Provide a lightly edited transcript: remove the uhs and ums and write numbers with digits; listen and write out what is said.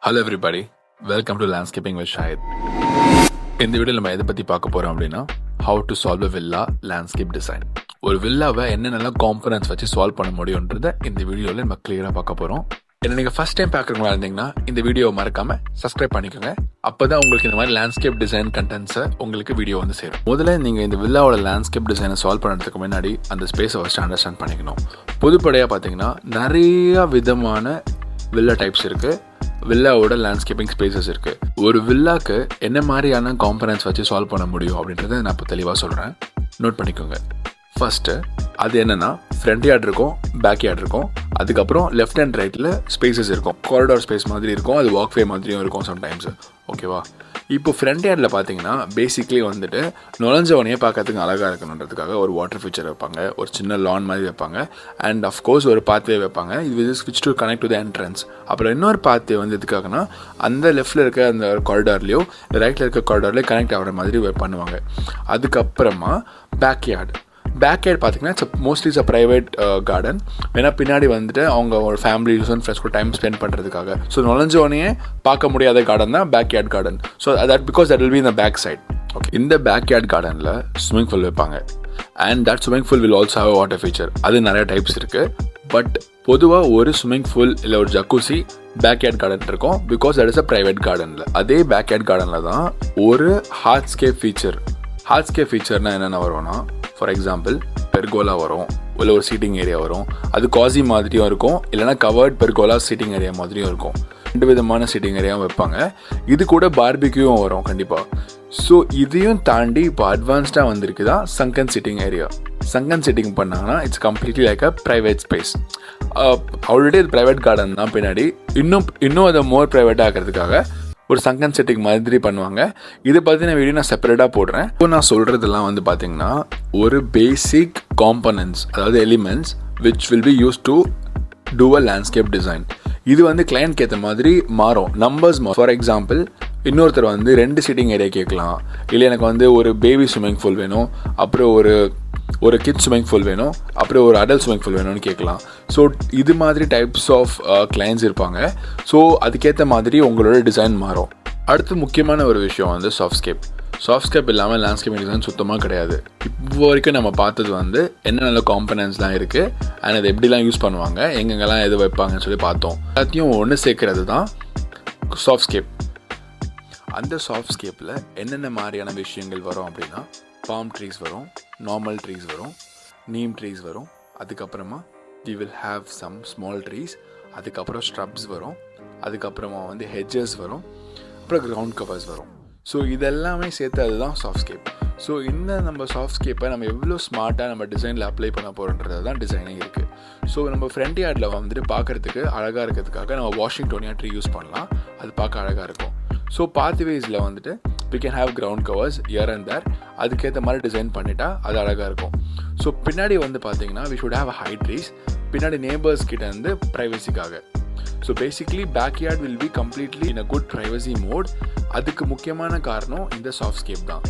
Hello everybody, welcome to Landscaping with Shaahid. இந்த வீடியோவில் நம்ம எதை பற்றி பார்க்க போகிறோம் அப்படின்னா how to solve a villa landscape design. ஒரு வில்லாவை என்னென்னலாம் காம்பனன்ட்ஸ் வச்சு சால்வ் பண்ண முடியுன்றதை இந்த வீடியோவில் நம்ம கிளியராக பார்க்க போகிறோம். என்ன நீங்கள் ஃபஸ்ட் டைம் பார்க்குறவங்களா இருந்தீங்கன்னா இந்த வீடியோவை மறக்காமல் சப்ஸ்கிரைப் பண்ணிக்கோங்க. அப்போ தான் உங்களுக்கு இந்த மாதிரி லேண்ட்ஸ்கேப் டிசைன் கண்டென்ட்ஸை உங்களுக்கு வீடியோ வந்து சேரும். முதல்ல நீங்கள் இந்த வில்லாவோட லேண்ட்ஸ்கேப் டிசைனை சால்வ் பண்ணுறதுக்கு முன்னாடி அந்த ஸ்பேஸை ஃபஸ்ட்டு அண்டர்ஸ்டாண்ட் பண்ணிக்கணும். பொதுப்படையாக பார்த்தீங்கன்னா நிறைய விதமான வில்லா டைப்ஸ் இருக்குது, வில்லாவோட லேண்ட்ஸ்கேப்பிங் ஸ்பேசஸ் இருக்குது. ஒரு வில்லாக்கு என்ன மாதிரியான காம்பனன்ட்ஸ் வச்சு சால்வ் பண்ண முடியும் அப்படின்றத நான் இப்போ தெளிவாக சொல்கிறேன், நோட் பண்ணிக்கோங்க. ஃபஸ்ட்டு அது என்னென்னா ஃப்ரண்ட் யார்ட் இருக்கும், பேக் யார்ட் இருக்கும், அதுக்கப்புறம் லெஃப்ட் அண்ட் ரைட்டில் ஸ்பேசஸ் இருக்கும். காரிடார் ஸ்பேஸ் மாதிரி இருக்கும், அது வாக்வே மாதிரியும் இருக்கும் சம்டைம்ஸ். ஓகேவா? இப்போ ஃப்ரண்ட் யார்டில் பார்த்தீங்கன்னா பேசிக்லி வந்துட்டு நுழைஞ்சவனையே பார்க்கறதுக்கு அழகாக இருக்கணுன்றதுக்காக ஒரு வாட்டர் ஃபீச்சர் வைப்பாங்க, ஒரு சின்ன லான் மாதிரி வைப்பாங்க, அண்ட் அஃப்கோர்ஸ் ஒரு பாத்வே வைப்பாங்க. இது ஸ்விட்ச் to connect to the entrance. அப்புறம் இன்னொரு பாத்வே வந்து எதுக்காகனா அந்த லெஃப்ட்டில் இருக்க அந்த காரிடார்லேயோ ரைட்டில் இருக்க காரிடார்லேயோ கனெக்ட் ஆகிற மாதிரி பண்ணுவாங்க. அதுக்கப்புறமா பேக் யார்டு பார்த்தீங்கன்னா mostly it's a private garden. ஏன்னா பின்னாடி வந்துட்டு அவங்க ஒரு ஃபேமிலி அண்ட் ஃப்ரெண்ட்ஸ் கூட டைம் ஸ்பெண்ட் பண்ணுறதுக்காக. ஸோ நுழைஞ்சோடனே பார்க்க முடியாத கார்டன் தான் back yard garden. So that because that will be in the back side. Okay, இந்த பேக் யார்ட் கார்டனில் ஸ்விம்மிங் பூல் வைப்பாங்க, and that swimming pool will also have water feature. அது நிறைய டைப்ஸ் இருக்குது. பட் பொதுவாக ஒரு ஸ்விம்மிங் பூல் இல்லை ஒரு ஜக்கூசி பேக் யார்ட் கார்டன் இருக்கும், because that is a private கார்டனில். அதே பேக் யார்ட் கார்டனில் தான் ஒரு ஹார்ட்ஸ்கேப் ஃபீச்சர். ஹார்ட்ஸ்கேப் ஃபீச்சர்னால் என்னென்ன வரும்னா, ஃபார் எக்ஸாம்பிள் பெர்கோலா வரும், இல்லை ஒரு சீட்டிங் ஏரியா வரும். அது காசி மாதிரியும் இருக்கும், இல்லைனா கவர்ட் பெர்கோலா சீட்டிங் ஏரியா மாதிரியும் இருக்கும். 2 விதமான சீட்டிங் ஏரியாவும் வைப்பாங்க. இது கூட பார்பிக்யூவும் வரும் கண்டிப்பாக. ஸோ இதையும் தாண்டி இப்போ அட்வான்ஸ்டாக வந்திருக்கு தான் Sangan seating area. Sangan seating பண்ணாங்கன்னா it's completely like a private space. Already அது ப்ரைவேட் கார்டன் தான், பின்னாடி இன்னும் அதை மோர் ப்ரைவேட்டாக ஆக்கிறதுக்காக ஒரு சங்கன் செட்டிங் மாதிரி பண்ணுவாங்க. இதை பற்றி நான் வீடியோ செப்பரேட்டாக போடுறேன். இப்போ நான் சொல்கிறதெல்லாம் வந்து பார்த்தீங்கன்னா ஒரு பேசிக் காம்பனன்ட்ஸ், அதாவது elements which will be use to do a landscape design. இது வந்து கிளையண்ட்க்கு ஏற்ற மாதிரி மாறும், நம்பர்ஸ் மாறும். ஃபார் எக்ஸாம்பிள் இன்னொருத்தர் வந்து 2 சீட்டிங் ஏரியா கேட்கலாம், இல்லை எனக்கு வந்து ஒரு பேபி ஸ்விம்மிங் பூல் வேணும், அப்புறம் ஒரு கிட்ஸ் ஸ்விம்மிங் பூல் வேணும், அப்புறம் ஒரு அடல்ட் ஸ்விம்மிங் பூல் வேணும்னு கேட்கலாம். ஸோ இது மாதிரி டைப்ஸ் ஆஃப் கிளைண்ட்ஸ் இருப்பாங்க. ஸோ அதுக்கேற்ற மாதிரி உங்களோட டிசைன் மாறும். அடுத்து முக்கியமான ஒரு விஷயம் வந்து சாஃப்ட்ஸ்கேப் இல்லாமல் லேண்ட்ஸ்கேப் டிசைன் சுத்தமாக கிடையாது. இப்போ வரைக்கும் நம்ம பார்த்தது வந்து என்னென்ன காம்பனன்ட்ஸ்லாம் இருக்குது, அண்ட் அதை எப்படிலாம் யூஸ் பண்ணுவாங்க, எங்கெங்கெல்லாம் எது வைப்பாங்கன்னு சொல்லி பார்த்தோம். எல்லாத்தையும் ஒன்று சேர்க்கறது தான் சாஃப்ட்ஸ்கேப். அந்த சாஃப்ட்ஸ்கேப்பில் என்னென்ன மாதிரியான விஷயங்கள் வரும் அப்படின்னா, பாம் ட்ரீஸ் வரும், நார்மல் ட்ரீஸ் வரும், நீம் ட்ரீஸ் வரும், அதுக்கப்புறமா we will have some small trees, அதுக்கப்புறம் shrubs வரும், அதுக்கப்புறமா வந்து hedges வரும், அப்புறம் கிரவுண்ட் கவர்ஸ் வரும். ஸோ இதெல்லாமே சேர்த்து அதுதான் சாஃப்ட்ஸ்கேப். ஸோ இந்த நம்ம சாஃப்ட்ஸ்கேப்பை நம்ம எவ்வளோ ஸ்மார்ட்டாக நம்ம டிசைனில் அப்ளை பண்ண போகிறோன்றது தான் டிசைனிங் இருக்குது. ஸோ நம்ம ஃப்ரண்ட் யார்டில் வந்துட்டு பார்க்குறதுக்கு அழகாக இருக்கிறதுக்காக நம்ம வாஷிங்டோனியா ட்ரீ யூஸ் பண்ணலாம், அது பார்க்க அழகாக இருக்கும். ஸோ பாத்வேஸில் வந்துட்டு we can have ground covers here and there. அதுக்கேற்ற மாதிரி டிசைன் பண்ணிட்டா அது அழகாக இருக்கும். ஸோ பின்னாடி வந்து பார்த்தீங்கன்னா we should have a high trees, பின்னாடி நேபர்ஸ் கிட்ட இருந்து ப்ரைவசிக்காக. So basically backyard will be completely in a good privacy mode. அதுக்கு முக்கியமான காரணம் இந்த சாஃப்ட்ஸ்கேப் தான்.